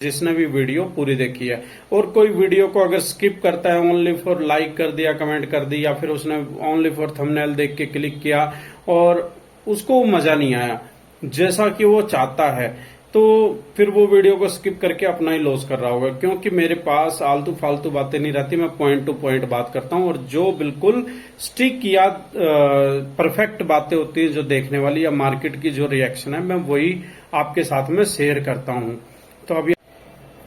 जिसने भी वीडियो पूरी देखी है। और कोई वीडियो को अगर स्किप करता है, ओनली फॉर लाइक कर दिया, कमेंट कर दी, या फिर उसने ओनली फॉर थंबनेल देख के क्लिक किया और उसको मजा नहीं आया जैसा कि वो चाहता है, तो फिर वो वीडियो को स्किप करके अपना ही लॉस कर रहा होगा। क्योंकि मेरे पास आलतू फालतू बातें नहीं रहती, मैं पॉइंट टू पॉइंट बात करता हूं और जो बिल्कुल स्टिक या परफेक्ट बातें होती है जो देखने वाली, या मार्केट की जो रिएक्शन है, मैं वही आपके साथ में शेयर करता हूं। तो अभी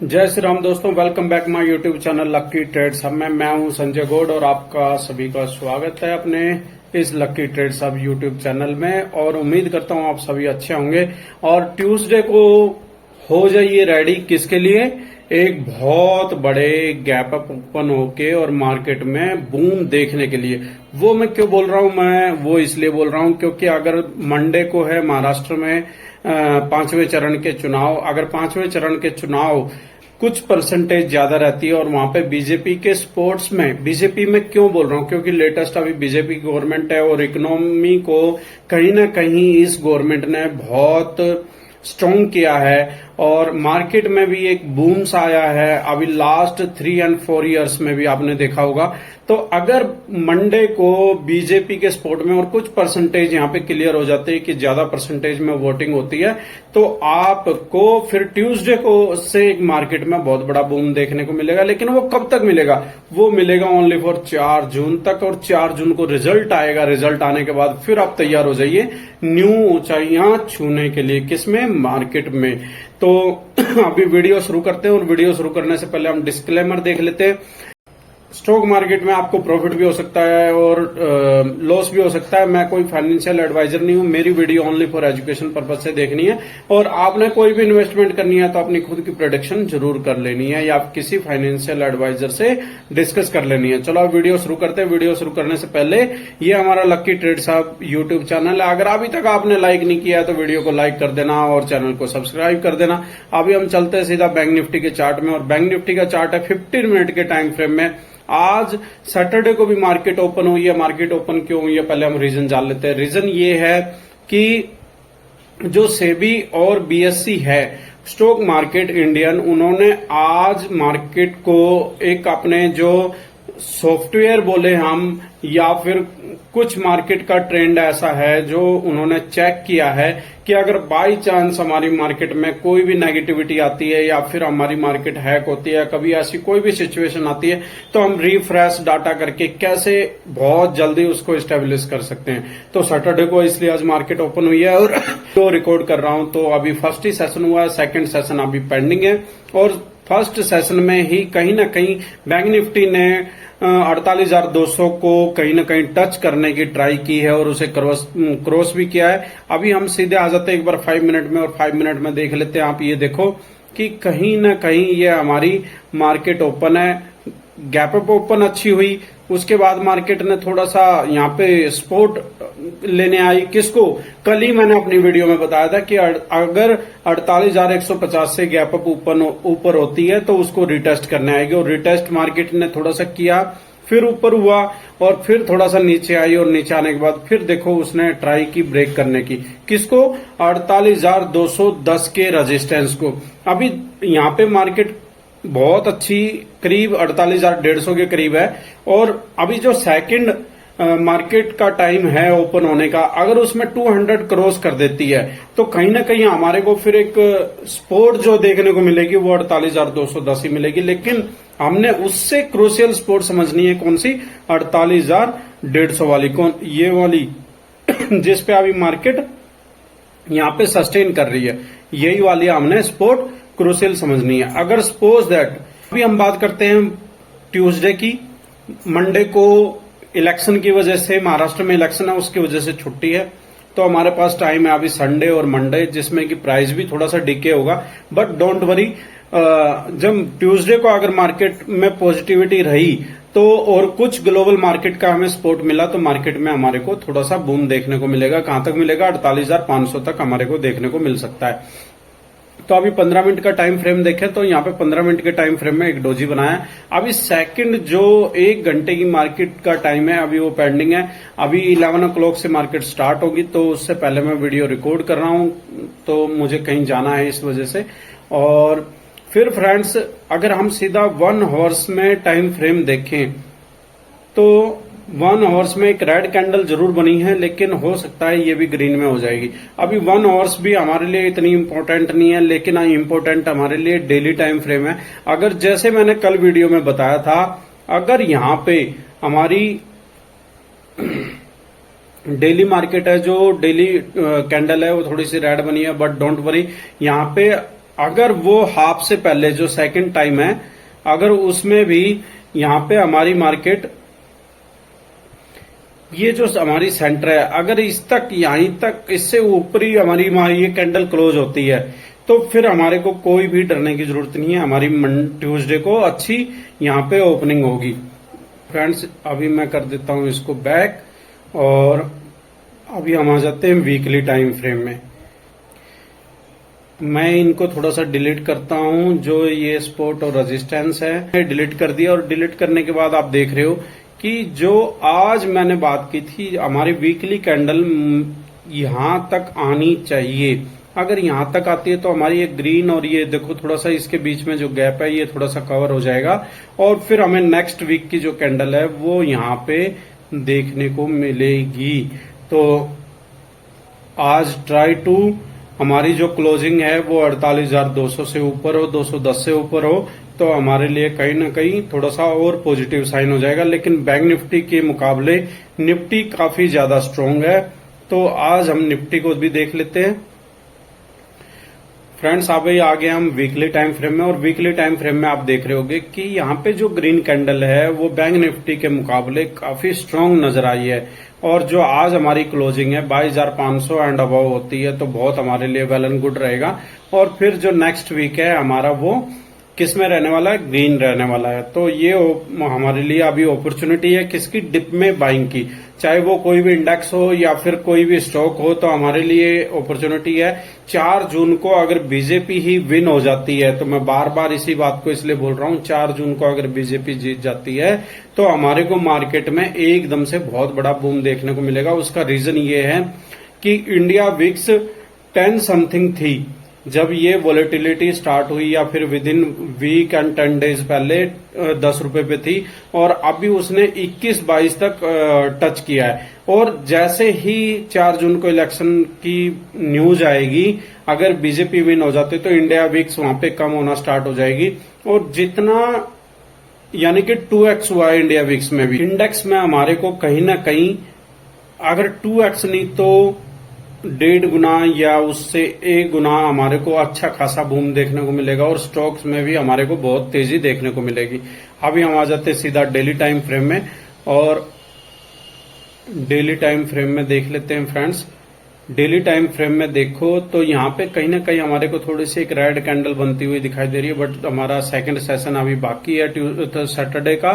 जय श्री राम दोस्तों, welcome back my YouTube channel lucky trades hub में। मैं हूं संजय गौड़ और आपका सभी का स्वागत है अपने इस लक्की ट्रेड्स हब यूट्यूब चैनल में। और उम्मीद करता हूं आप सभी अच्छे होंगे। और ट्यूसडे को हो जाइए रेडी, किसके लिए? एक बहुत बड़े गैप अप ओपन होके और मार्केट में बूम देखने के लिए। वो मैं क्यों बोल रहा हूं? मैं वो इसलिए बोल रहा हूं क्योंकि अगर मंडे को है महाराष्ट्र में पांचवें चरण के चुनाव, अगर पांचवें चरण के चुनाव कुछ परसेंटेज ज्यादा रहती है और वहां पे बीजेपी के स्पोर्ट्स में, बीजेपी में क्यों बोल रहा हूं? क्योंकि लेटेस्ट अभी बीजेपी गवर्नमेंट है और इकोनॉमी को कहीं ना कहीं इस गवर्नमेंट ने बहुत स्ट्रॉन्ग किया है और मार्केट में भी एक बूम्स आया है अभी लास्ट 3 और 4 इयर्स में भी आपने देखा होगा। तो अगर मंडे को बीजेपी के सपोर्ट में और कुछ परसेंटेज यहां पे क्लियर हो जाते हैं कि ज्यादा परसेंटेज में वोटिंग होती है, तो आपको फिर ट्यूसडे को से एक मार्केट में बहुत बड़ा बूम देखने को मिलेगा। लेकिन वो कब तक मिलेगा? वो मिलेगा ओनली फॉर 4 जून तक, और 4 जून को रिजल्ट आएगा। रिजल्ट आने के बाद फिर आप तैयार हो जाइए न्यू ऊंचाइयां छूने के लिए। किसमें? मार्केट में। तो अभी वीडियो शुरू करते हैं और वीडियो शुरू करने से पहले हम डिस्क्लेमर देख लेते हैं। स्टॉक मार्केट में आपको प्रॉफिट भी हो सकता है और लॉस भी हो सकता है। मैं कोई फाइनेंशियल एडवाइजर नहीं हूं, मेरी video only for education purpose से देखनी है। और आपने कोई भी इन्वेस्टमेंट करनी है तो अपनी खुद की प्रोडिक्शन जरूर कर लेनी है या किसी फाइनेंशियल एडवाइजर से डिस्कस कर लेनी है। चलो अब वीडियो शुरू करते हैं। वीडियो शुरू करने से पहले ये हमारा लक्की ट्रेड्स हब यूट्यूब चैनल है, अगर अभी तक आपने लाइक नहीं किया है तो वीडियो को लाइक कर देना और चैनल को सब्सक्राइब कर देना। अभी हम चलते हैं सीधा बैंक निफ्टी के चार्ट में, और बैंक निफ्टी का चार्ट है 15 मिनट के टाइम फ्रेम में। आज सैटरडे को भी मार्केट ओपन हुई है। मार्केट ओपन क्यों हुई है पहले हम रीजन जान लेते हैं। रीजन ये है कि जो सेबी और बीएससी है, स्टॉक मार्केट इंडियन, उन्होंने आज मार्केट को एक अपने जो सॉफ्टवेयर बोले हम, या फिर कुछ मार्केट का ट्रेंड ऐसा है जो उन्होंने चेक किया है कि अगर बाई चांस हमारी मार्केट में कोई भी नेगेटिविटी आती है या फिर हमारी मार्केट हैक होती है, कभी ऐसी कोई भी सिचुएशन आती है, तो हम रिफ्रेश डाटा करके कैसे बहुत जल्दी उसको स्टेबलिश कर सकते हैं। तो सैटरडे को इसलिए आज मार्केट ओपन हुई है और तो रिकॉर्ड कर रहा हूं तो अभी फर्स्ट ही सेशन हुआ है, सेकंड सेशन अभी पेंडिंग है। और फर्स्ट सेशन में ही कहीं ना कहीं बैंक निफ्टी ने 48,200 को कहीं ना कहीं टच करने की ट्राई की है और उसे क्रॉस भी किया है। अभी हम सीधे आ जाते हैं एक बार 5 मिनट में, और 5 मिनट में देख लेते हैं। आप ये देखो कि कहीं ना कहीं ये हमारी मार्केट ओपन है, गैप अप ओपन अच्छी हुई, उसके बाद मार्केट ने थोड़ा सा यहाँ पे सपोर्ट लेने आई। किसको? कल ही मैंने अपनी वीडियो में बताया था कि अगर 48,150 से गैप अप ऊपर होती है तो उसको रिटेस्ट करने आएगी, और रिटेस्ट मार्केट ने थोड़ा सा किया, फिर ऊपर हुआ और फिर थोड़ा सा नीचे आई, और नीचे आने के बाद फिर देखो उसने ट्राई की ब्रेक करने की। किसको? 48,210 के रेजिस्टेंस को। अभी यहाँ पे मार्केट बहुत अच्छी करीब 48,150 के करीब है, और अभी जो सेकंड मार्केट का टाइम है ओपन होने का, अगर उसमें 200 क्रॉस कर देती है तो कहीं ना कहीं हमारे को फिर एक सपोर्ट जो देखने को मिलेगी वो 48,210 ही मिलेगी। लेकिन हमने उससे क्रूशियल सपोर्ट समझनी है। कौन सी? 48,150 वाली। कौन? ये वाली जिसपे अभी मार्केट यहाँ पे सस्टेन कर रही है, यही वाली हमने सपोर्ट क्रूशियल समझनी है। अगर सपोज दैट, अभी हम बात करते हैं ट्यूसडे की, मंडे को इलेक्शन की वजह से, महाराष्ट्र में इलेक्शन है उसकी वजह से छुट्टी है, तो हमारे पास टाइम है अभी संडे और मंडे, जिसमें कि प्राइस भी थोड़ा सा डिके होगा। बट डोंट वरी, जब ट्यूसडे को अगर मार्केट में पॉजिटिविटी रही तो और कुछ ग्लोबल मार्केट का हमें सपोर्ट मिला तो मार्केट में हमारे को थोड़ा सा बूम देखने को मिलेगा। कहां तक मिलेगा? 48,500 तक हमारे को देखने को मिल सकता है। तो अभी 15 मिनट का टाइम फ्रेम देखें तो यहाँ पे 15 मिनट के टाइम फ्रेम में एक डोजी बनाया है। अभी सेकंड जो 1 घंटे की मार्केट का टाइम है अभी वो पेंडिंग है। अभी 11 o'clock से मार्केट स्टार्ट होगी, तो उससे पहले मैं वीडियो रिकॉर्ड कर रहा हूं, तो मुझे कहीं जाना है इस वजह से। और फिर फ्रेंड्स अगर हम सीधा 1 हॉर्स में टाइम फ्रेम देखें तो 1 हॉर्स में एक रेड कैंडल जरूर बनी है, लेकिन हो सकता है ये भी ग्रीन में हो जाएगी। अभी 1 हॉर्स भी हमारे लिए इतनी इंपॉर्टेंट नहीं है, लेकिन इंपॉर्टेंट हमारे लिए डेली टाइम फ्रेम है। अगर जैसे मैंने कल वीडियो में बताया था, अगर यहाँ पे हमारी डेली मार्केट है, जो डेली कैंडल है वो थोड़ी सी रेड बनी है, बट डोंट वरी, यहाँ पे अगर वो हाफ से पहले जो सेकंड टाइम है, अगर उसमें भी यहाँ पे हमारी मार्केट, ये जो हमारी सेंटर है, अगर इस तक यहीं तक इससे ऊपरी हमारी ये कैंडल क्लोज होती है, तो फिर हमारे को कोई भी डरने की जरूरत नहीं है। हमारी ट्यूसडे को अच्छी यहाँ पे ओपनिंग होगी। फ्रेंड्स अभी मैं कर देता हूं इसको बैक, और अभी हम आ जाते हैं वीकली टाइम फ्रेम में। मैं इनको थोड़ा सा डिलीट करता हूं, जो ये सपोर्ट और रेजिस्टेंस है डिलीट कर दिया। और डिलीट करने के बाद आप देख रहे हो कि जो आज मैंने बात की थी, हमारी वीकली कैंडल यहां तक आनी चाहिए। अगर यहां तक आती है तो हमारी ये ग्रीन, और ये देखो थोड़ा सा इसके बीच में जो गैप है ये थोड़ा सा कवर हो जाएगा, और फिर हमें नेक्स्ट वीक की जो कैंडल है वो यहाँ पे देखने को मिलेगी। तो आज ट्राई टू हमारी जो क्लोजिंग है वो 48,200 से ऊपर हो, 210 से ऊपर हो, तो हमारे लिए कहीं ना कहीं थोड़ा सा और पॉजिटिव साइन हो जाएगा। लेकिन बैंक निफ्टी के मुकाबले निफ्टी काफी ज्यादा स्ट्रांग है, तो आज हम निफ्टी को भी देख लेते हैं। फ्रेंड्स अभी आ गए हम वीकली टाइम फ्रेम में, और वीकली टाइम फ्रेम में आप देख रहे होंगे कि यहाँ पे जो ग्रीन कैंडल है वो बैंक निफ्टी के मुकाबले काफी स्ट्रांग नजर आई है। और जो आज हमारी क्लोजिंग है 22,500 एंड अबव होती है, तो बहुत हमारे लिए वेल एंड गुड रहेगा। और फिर जो नेक्स्ट वीक है हमारा वो किस में रहने वाला है, ग्रीन रहने वाला है। तो ये हमारे लिए अभी अपॉर्चुनिटी है किसकी, डिप में बाइंग की, चाहे वो कोई भी इंडेक्स हो या फिर कोई भी स्टॉक हो, तो हमारे लिए अपॉर्चुनिटी है। 4 जून को अगर बीजेपी ही विन हो जाती है, तो मैं बार बार इसी बात को इसलिए बोल रहा हूं, 4 जून को अगर बीजेपी जीत जाती है तो हमारे को मार्केट में एकदम से बहुत बड़ा बूम देखने को मिलेगा। उसका रीजन ये है कि इंडिया विक्स 10 समथिंग थी जब ये वॉलेटिलिटी स्टार्ट हुई, या फिर within weekend 10 days पहले 10 रुपए पे थी, और अभी उसने 21-22 तक टच किया है। और जैसे ही 4 जून को इलेक्शन की न्यूज आएगी, अगर बीजेपी विन हो जाती तो इंडिया विक्स वहां पे कम होना स्टार्ट हो जाएगी, और जितना यानी कि 2x हुआ है इंडिया विक्स में भी, इंडेक्स में हमारे को कहीं ना कहीं अगर 2x नहीं तो 1.5 गुना या उससे 1 गुना हमारे को अच्छा खासा बूम देखने को मिलेगा, और स्टॉक्स में भी हमारे को बहुत तेजी देखने को मिलेगी। अभी हम आ जाते हैं सीधा डेली टाइम फ्रेम में, और डेली टाइम फ्रेम में देख लेते हैं। फ्रेंड्स डेली टाइम फ्रेम में देखो तो यहाँ पे कहीं ना कहीं हमारे को थोड़ी सी एक रेड कैंडल बनती हुई दिखाई दे रही है, बट हमारा सेकंड सेशन अभी बाकी है सैटरडे का,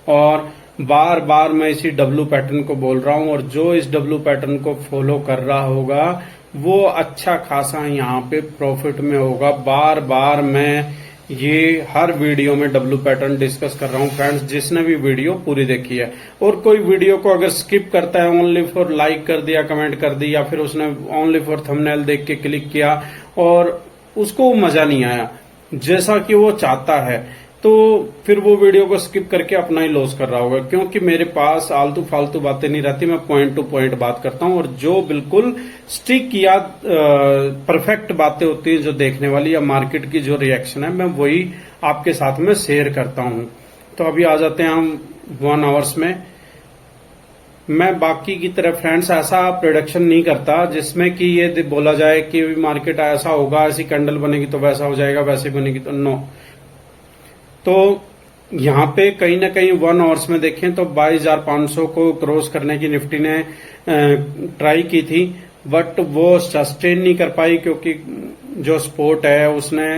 और बार बार मैं इसी डब्ल्यू पैटर्न को बोल रहा हूं, और जो इस डब्ल्यू पैटर्न को फॉलो कर रहा होगा वो अच्छा खासा यहाँ पे प्रॉफिट में होगा। बार बार मैं ये हर वीडियो में डब्ल्यू पैटर्न डिस्कस कर रहा हूं फ्रेंड्स, जिसने भी वीडियो पूरी देखी है। और कोई वीडियो को अगर स्किप करता है, ओनली फॉर लाइक कर दिया, कमेंट कर दी, या फिर उसने ओनली फॉर थंबनेल देख के क्लिक किया और उसको मजा नहीं आया जैसा कि वो चाहता है, तो फिर वो वीडियो को स्किप करके अपना ही लॉस कर रहा होगा। क्योंकि मेरे पास आलतू फालतू बातें नहीं रहती, मैं पॉइंट टू पॉइंट बात करता हूं, और जो बिल्कुल स्टिक या परफेक्ट बातें होती हैं जो देखने वाली, या मार्केट की जो रिएक्शन है, मैं वही आपके साथ में शेयर करता हूं। तो अभी आ जाते हैं हम 1 आवर्स में। मैं बाकी की तरह फ्रेंड्स ऐसा प्रोडक्शन नहीं करता जिसमें कि ये बोला जाए कि मार्केट ऐसा होगा, ऐसी कैंडल बनेगी तो वैसा हो जाएगा, वैसे बनेगी तो नो। तो यहाँ पे कहीं ना कहीं 1 आवर्स में देखें तो 22,500 को क्रॉस करने की निफ्टी ने ट्राई की थी, बट वो सस्टेन नहीं कर पाई, क्योंकि जो सपोर्ट है उसने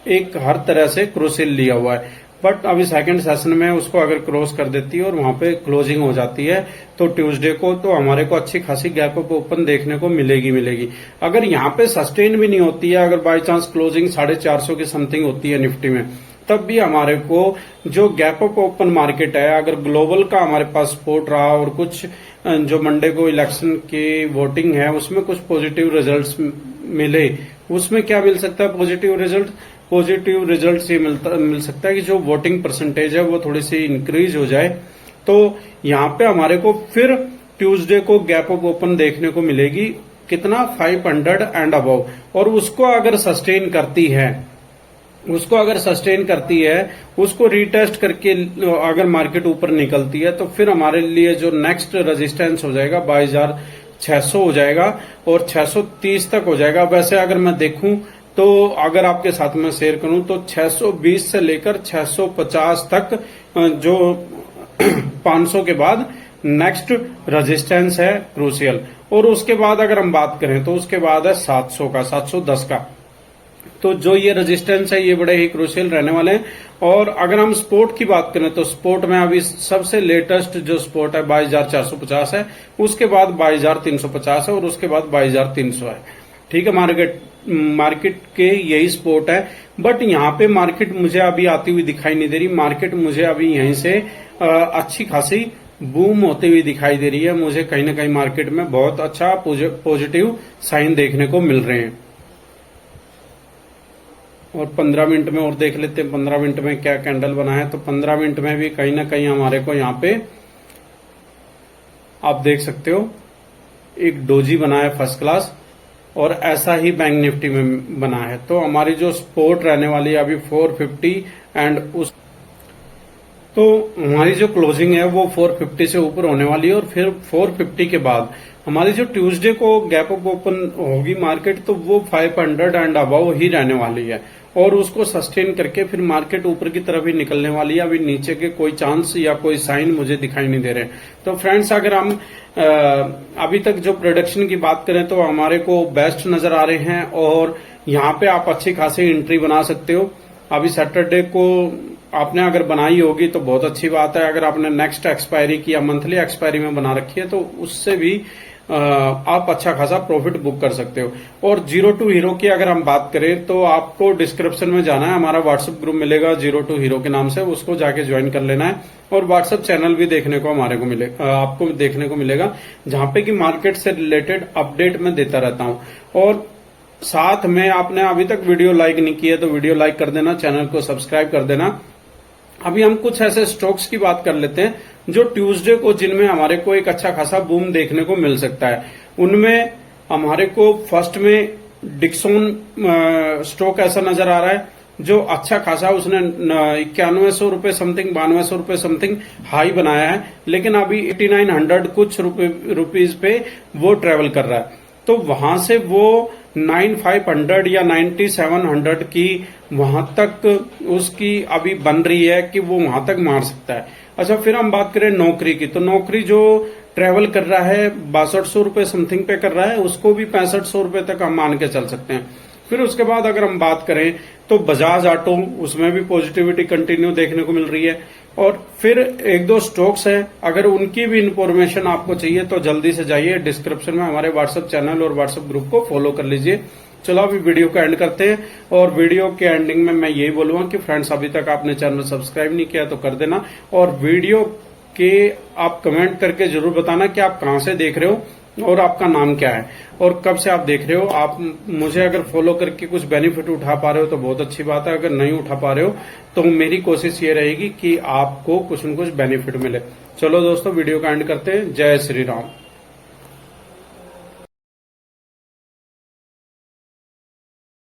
एक हर तरह से क्रूसिल लिया हुआ है। बट अभी सेकंड सेशन में उसको अगर क्रॉस कर देती है और वहां पे क्लोजिंग हो जाती है, तो ट्यूसडे को तो हमारे को अच्छी खासी गैप अप ओपन देखने को मिलेगी। अगर यहाँ पे सस्टेन भी नहीं होती है, अगर बाई चांस क्लोजिंग 450 की समथिंग होती है निफ्टी में, तब भी हमारे को जो गैप अप ओपन मार्केट है, अगर ग्लोबल का हमारे पास सपोर्ट रहा और कुछ जो मंडे को इलेक्शन की वोटिंग है उसमें कुछ पॉजिटिव रिजल्ट्स मिले, उसमें क्या मिल सकता है पॉजिटिव रिजल्ट? पॉजिटिव रिजल्ट ये मिल सकता है कि जो वोटिंग परसेंटेज है वो थोड़ी सी इंक्रीज हो जाए। तो यहाँ पे हमारे को फिर ट्यूसडे को गैप अप ओपन देखने को मिलेगी, कितना 500 एंड अबव, और उसको अगर सस्टेन करती है, उसको रीटेस्ट करके अगर मार्केट ऊपर निकलती है तो फिर हमारे लिए जो नेक्स्ट रेजिस्टेंस हो जाएगा 22,600 हो जाएगा और 630 तक हो जाएगा। वैसे अगर मैं देखूं तो अगर आपके साथ में शेयर करूं तो 620 से लेकर 650 तक जो 500 के बाद नेक्स्ट रेजिस्टेंस है क्रूशियल। और उसके बाद अगर हम बात करें तो उसके बाद है 700 का, 710 का। तो जो ये रेजिस्टेंस है ये बड़े ही क्रूशियल रहने वाले हैं। और अगर हम स्पोर्ट की बात करें तो स्पोर्ट में अभी सबसे लेटेस्ट जो स्पोर्ट है 22,450 है, उसके बाद 22,350 है और उसके बाद 22,300 है। ठीक है, मार्केट के यही स्पोर्ट है। बट यहाँ पे मार्केट मुझे अभी आती हुई दिखाई नहीं दे रही। मार्केट मुझे अभी यहीं से अच्छी खासी बूम होती हुई दिखाई दे रही है। मुझे कहीं ना कहीं मार्केट में बहुत अच्छा पॉजिटिव साइन देखने को मिल रहे हैं। और 15 मिनट में और देख लेते हैं 15 मिनट में क्या कैंडल बना है। तो 15 मिनट में भी कहीं ना कहीं हमारे को यहाँ पे आप देख सकते हो एक डोजी बना है फर्स्ट क्लास, और ऐसा ही बैंक निफ्टी में बना है। तो हमारी जो सपोर्ट रहने वाली है अभी 450 एंड तो हमारी जो क्लोजिंग है वो 450 से ऊपर होने वाली है। और फिर 450 के बाद हमारी जो ट्यूसडे को गैप अप ओपन होगी मार्केट, तो वो 500 एंड अबव ही रहने वाली है और उसको सस्टेन करके फिर मार्केट ऊपर की तरफ ही निकलने वाली है। अभी नीचे के कोई चांस या कोई साइन मुझे दिखाई नहीं दे रहे। तो फ्रेंड्स, अगर हम अभी तक जो प्रोडक्शन की बात करें तो हमारे को बेस्ट नजर आ रहे हैं और यहाँ पे आप अच्छी खासी एंट्री बना सकते हो। अभी सैटरडे को आपने अगर बनाई होगी तो बहुत अच्छी बात है। अगर आपने नेक्स्ट एक्सपायरी की या मंथली एक्सपायरी में बना रखी है तो उससे भी आप अच्छा खासा प्रॉफिट बुक कर सकते हो। और जीरो टू हीरो की अगर हम बात करें तो आपको डिस्क्रिप्शन में जाना है, हमारा व्हाट्सएप ग्रुप मिलेगा जीरो टू हीरो के नाम से, उसको जाके ज्वाइन कर लेना है। और व्हाट्सएप चैनल भी देखने को हमारे को मिलेगा, आपको देखने को मिलेगा, जहां पे कि मार्केट से रिलेटेड अपडेट मैं देता रहता हूं। और साथ में आपने अभी तक वीडियो लाइक नहीं किया तो वीडियो लाइक कर देना, चैनल को सब्सक्राइब कर देना। अभी हम कुछ ऐसे स्टॉक्स की बात कर लेते हैं जो ट्यूसडे को जिनमें हमारे को एक अच्छा खासा बूम देखने को मिल सकता है। उनमें हमारे को फर्स्ट में डिक्सोन स्टॉक ऐसा नजर आ रहा है जो अच्छा खासा उसने 9100 रुपए समथिंग 9200 रुपए समथिंग हाई बनाया है, लेकिन अभी 8900 कुछ रुपीज पे वो ट्रेवल कर रहा है। तो वहां से वो 9500 या 9700 की वहां तक उसकी अभी बन रही है कि वो वहां तक मार सकता है। अच्छा, फिर हम बात करें नौकरी की, तो नौकरी जो ट्रेवल कर रहा है 6200 रुपए समथिंग पे कर रहा है, उसको भी 6500 रुपए तक हम मान के चल सकते हैं। फिर उसके बाद अगर हम बात करें तो बजाज ऑटो, उसमें भी पॉजिटिविटी कंटिन्यू देखने को मिल रही है। और फिर एक दो स्टॉक्स हैं, अगर उनकी भी इंफॉर्मेशन आपको चाहिए तो जल्दी से जाइए डिस्क्रिप्शन में हमारे व्हाट्सएप चैनल और व्हाट्सएप ग्रुप को फॉलो कर लीजिए। चलो अभी वीडियो को एंड करते हैं। और वीडियो के एंडिंग में मैं यही बोलूंगा कि फ्रेंड्स, अभी तक आपने चैनल सब्सक्राइब नहीं किया तो कर देना, और वीडियो के आप कमेंट करके जरूर बताना कि आप कहां से देख रहे हो और आपका नाम क्या है और कब से आप देख रहे हो। आप मुझे अगर फॉलो करके कुछ बेनिफिट उठा पा रहे हो तो बहुत अच्छी बात है, अगर नहीं उठा पा रहे हो तो मेरी कोशिश ये रहेगी कि आपको कुछ न कुछ बेनिफिट मिले। चलो दोस्तों, वीडियो का एंड करते हैं। जय श्री राम।